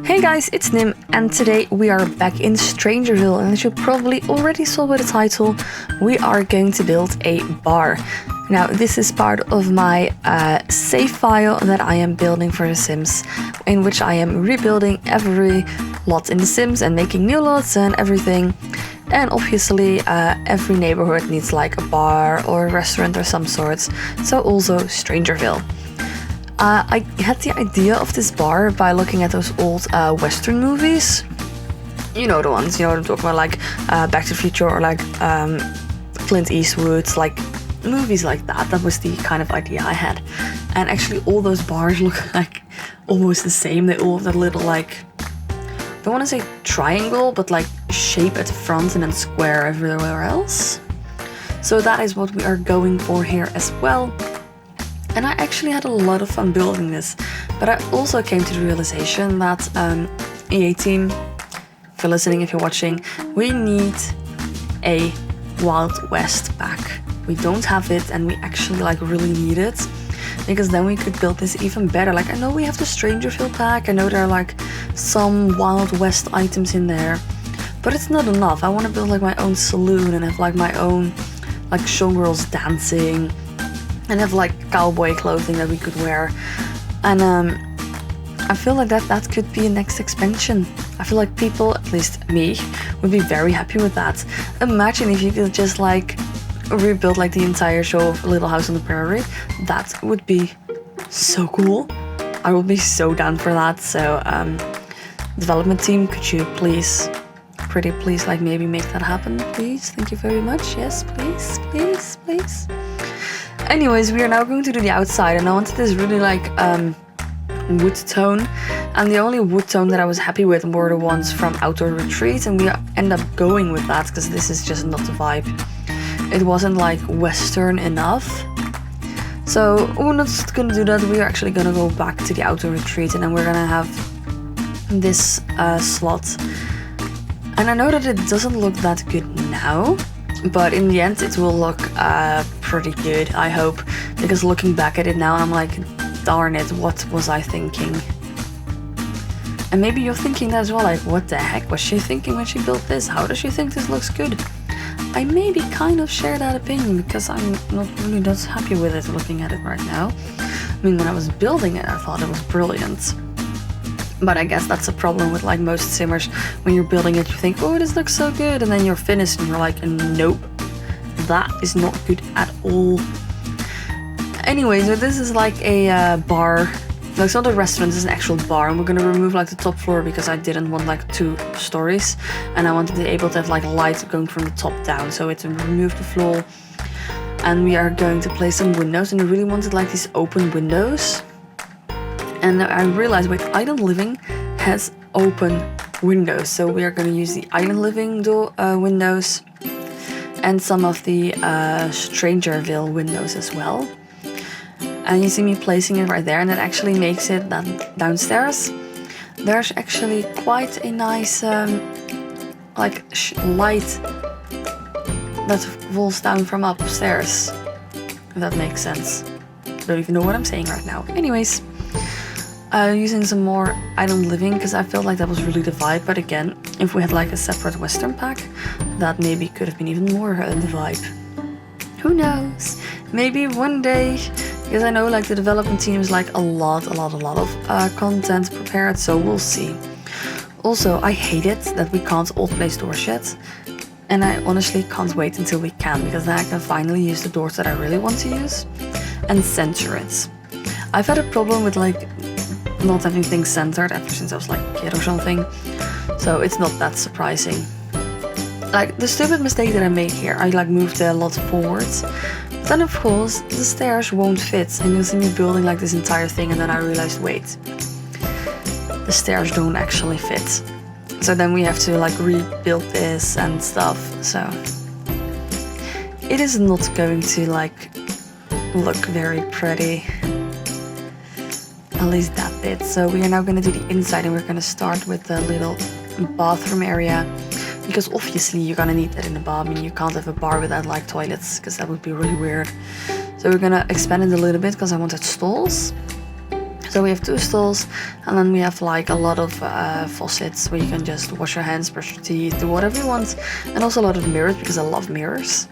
Hey guys, it's Nim, and today we are back in Strangerville, and as you probably already saw by the title, we are going to build a bar. Now, this is part of my save file that I am building for The Sims, in which I am rebuilding every lot in The Sims and making new lots and everything. And obviously, every neighborhood needs like a bar or a restaurant or some sorts, so also Strangerville. I had the idea of this bar by looking at those old Western movies. You know the ones, you know what I'm talking about, like Back to the Future or like Clint Eastwood's, like movies like that. That was the kind of idea I had. And actually all those bars look like almost the same. They all have that little like, I don't want to say triangle, but like shape at the front and then square everywhere else. So that is what we are going for here as well. And I actually had a lot of fun building this, but I also came to the realization that EA team, if you're listening, if you're watching, we need a Wild West pack. We don't have it, and we actually like really need it, because then we could build this even better. Like, I know we have the Strangerville pack, I know there are like some Wild West items in there, but it's not enough. I want to build like my own saloon and have like my own like showgirls dancing, and have like cowboy clothing that we could wear. And I feel like that could be a next expansion. I feel like people, at least me, would be very happy with that. Imagine if you could just like rebuild like the entire show of Little House on the Prairie. That would be so cool. I would be so down for that. So development team, could you please like maybe make that happen, please? Thank you very much. Yes, please. Anyways, we are now going to do the outside, and I wanted this really like wood tone, and the only wood tone that I was happy with were the ones from Outdoor Retreat, and we end up going with that because this is just not the vibe. It wasn't like Western enough. So we're not gonna do that. We're actually gonna go back to the Outdoor Retreat, and then we're gonna have this slot. And I know that it doesn't look that good now, but in the end it will look pretty good, I hope, because looking back at it now I'm like, darn it, what was I thinking? And maybe you're thinking that as well, like, what the heck was she thinking when she built this? How does she think this looks good? I maybe kind of share that opinion because I'm not really that happy with it looking at it right now. I mean, when I was building it I thought it was brilliant. But I guess that's a problem with like most simmers. When you're building it, you think, oh, this looks so good, and then you're finished and you're like, nope, that is not good at all. Anyway, so this is like a bar. No, it's not a restaurant, it's an actual bar, and we're gonna remove like the top floor because I didn't want like 2 stories, and I wanted to be able to have like light going from the top down, so it's remove the floor. And we are going to place some windows, and I really wanted like these open windows. And I realized, wait, Island Living has open windows, so we are going to use the Island Living windows and some of the Strangerville windows as well. And you see me placing it right there, and that actually makes it that downstairs there's actually quite a nice like light that falls down from upstairs, if that makes sense. I don't even know what I'm saying right now. Anyways. Using some more Island Living because I felt like that was really the vibe, but again, if we had like a separate Western pack, that maybe could have been even more the vibe. Who knows? Maybe one day, because I know like the development team is like a lot of content prepared, so we'll see. Also, I hate it that we can't alt place doors yet, and I honestly can't wait until we can, because then I can finally use the doors that I really want to use and center it. I've had a problem with like not having things centered ever since I was like a kid or something, so it's not that surprising. Like the stupid mistake that I made here, I like moved a lot forwards, but then of course the stairs won't fit, and you'll see me building like this entire thing, and then I realized, wait, the stairs don't actually fit, so then we have to like rebuild this and stuff. So it is not going to like look very pretty. At least that bit. So we are now going to do the inside, and we're going to start with the little bathroom area, because obviously you're going to need that in the bar. I mean, you can't have a bar without like toilets, because that would be really weird. So we're going to expand it a little bit because I wanted stalls. So we have 2 stalls, and then we have like a lot of faucets where you can just wash your hands, brush your teeth, do whatever you want, and also a lot of mirrors because I love mirrors.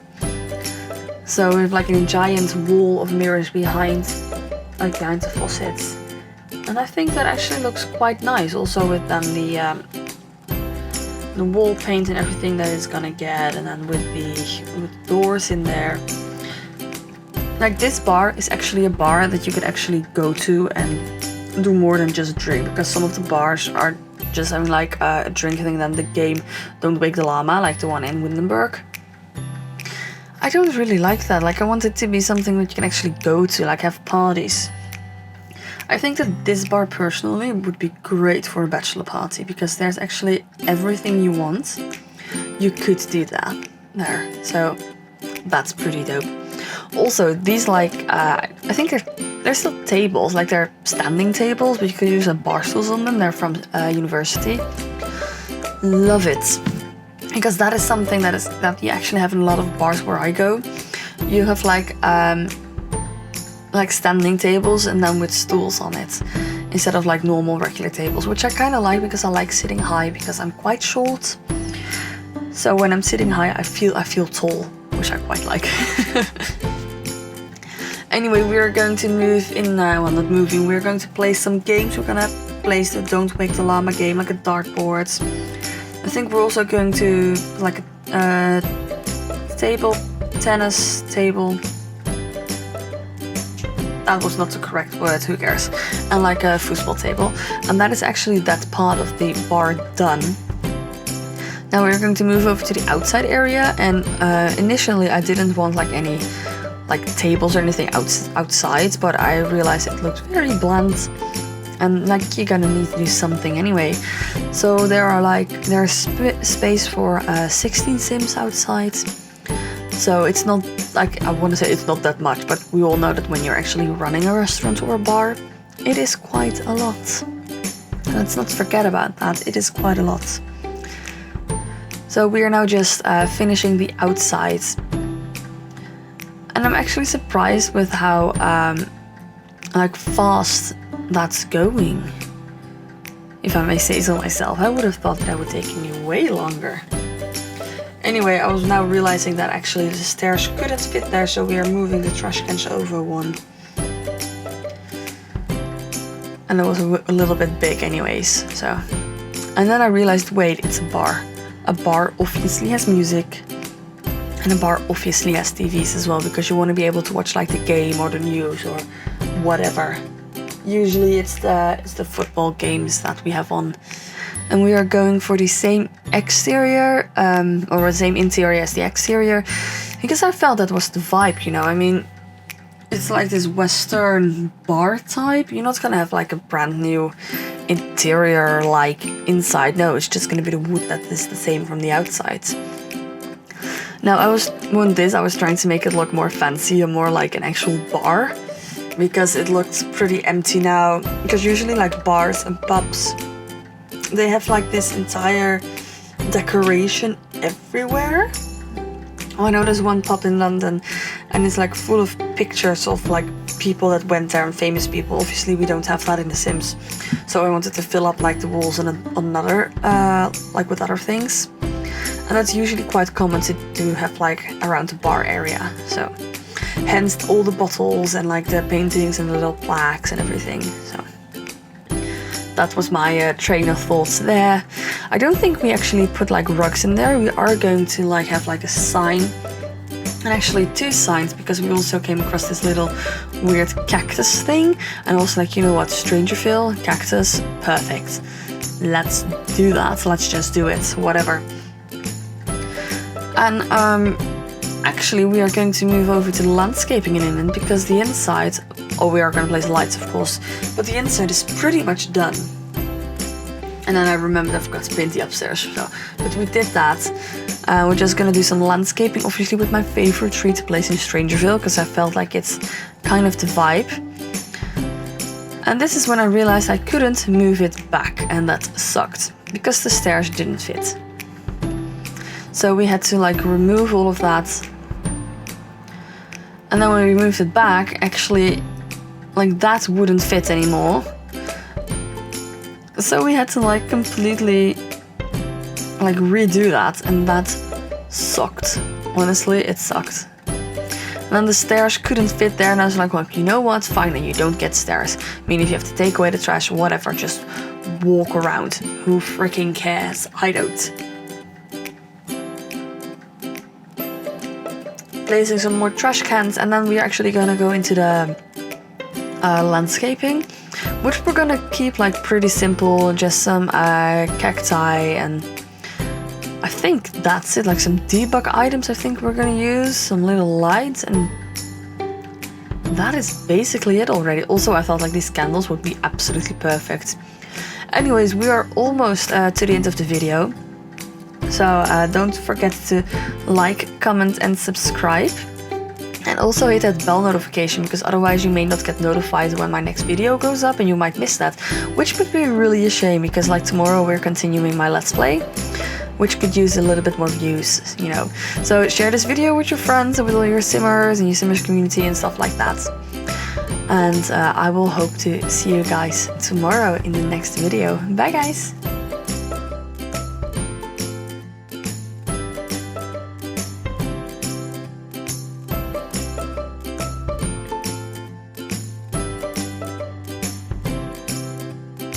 So we have like a giant wall of mirrors behind the faucets, and I think that actually looks quite nice. Also with then the wall paint and everything that it's gonna get, and then with the doors in there. Like this bar is actually a bar that you could actually go to and do more than just drink, because some of the bars are just having like a drinking thing, then the game Don't Wake the Llama, like the one in Windenburg. I don't really like that. Like I want it to be something that you can actually go to, like have parties. I think that this bar personally would be great for a bachelor party, because there's actually everything you want. You could do that there, so that's pretty dope. Also, these like, I think they're still tables, like they're standing tables, but you could use bar stools on them. They're from university. Love it, because that is something that you actually have in a lot of bars where I go. You have like standing tables and then with stools on it, instead of like normal regular tables, which I kind of like because I like sitting high because I'm quite short. So when I'm sitting high, I feel tall, which I quite like. Anyway, we are going to move in, well not moving, we're going to play some games. We're gonna play the Don't Wake the Llama game, like a dartboard. I think we're also going to like a tennis table. That was not the correct word, who cares? And like a football table. And that is actually that part of the bar done. Now we're going to move over to the outside area, and initially I didn't want like any like tables or anything outside, but I realized it looked very bland, and like you're gonna need to do something anyway. So there's space for 16 Sims outside. So it's not like, I want to say it's not that much, but we all know that when you're actually running a restaurant or a bar, it is quite a lot. Let's not forget about that, it is quite a lot. So we are now just finishing the outside. And I'm actually surprised with how like fast that's going. If I may say so myself, I would have thought that would take me way longer. Anyway, I was now realizing that actually the stairs couldn't fit there, so we are moving the trash cans over one. And it was a little bit big anyways, so. And then I realized, wait, it's a bar. A bar obviously has music, and a bar obviously has TVs as well, because you want to be able to watch like the game or the news or whatever. Usually it's the football games that we have on. And we are going for the same exterior, or the same interior as the exterior, because I felt that was the vibe, you know. I mean, it's like this Western bar type. You're not gonna have like a brand new interior like inside. No, it's just gonna be the wood that is the same from the outside. Now I was trying to make it look more fancy and more like an actual bar, because it looked pretty empty now. Because usually like bars and pubs, they have like this entire decoration everywhere. Oh, I know there's one pub in London, and it's like full of pictures of like people that went there and famous people. Obviously we don't have that in The Sims, so I wanted to fill up like the walls and another like with other things. And that's usually quite common to have like around the bar area. So hence all the bottles and like the paintings and the little plaques and everything. So that was my train of thoughts there. I don't think we actually put like rugs in there. We are going to like have like a sign, and actually 2 signs, because we also came across this little weird cactus thing, and also like, you know what, Strangerville, cactus, perfect. Let's do that, let's just do it, whatever. And actually we are going to move over to the landscaping in England, because the inside, we are going to place lights of course, but the inside is pretty much done. And then I remembered I forgot to paint the upstairs, so, but we did that. We're just going to do some landscaping, obviously with my favorite tree to place in Strangerville, because I felt like it's kind of the vibe. And this is when I realized I couldn't move it back, and that sucked, because the stairs didn't fit. So we had to like remove all of that. And then when we moved it back, actually like that wouldn't fit anymore. So we had to like completely like redo that, and that sucked. Honestly, it sucked. And then the stairs couldn't fit there, and I was like, well, you know what? Fine, then you don't get stairs. I mean, if you have to take away the trash, whatever, just walk around. Who freaking cares? I don't. Placing some more trash cans, and then we're actually gonna go into the landscaping, which we're gonna keep like pretty simple, just some cacti, and I think that's it, like some debug items I think we're gonna use, some little lights, and that is basically it already. Also, I thought like these candles would be absolutely perfect. Anyways, we are almost to the end of the video. So don't forget to like, comment and subscribe. And also hit that bell notification, because otherwise you may not get notified when my next video goes up and you might miss that. Which would be really a shame, because like tomorrow we're continuing my Let's Play, which could use a little bit more views, you know. So share this video with your friends and with all your simmers and your simmers community and stuff like that. And I will hope to see you guys tomorrow in the next video. Bye guys!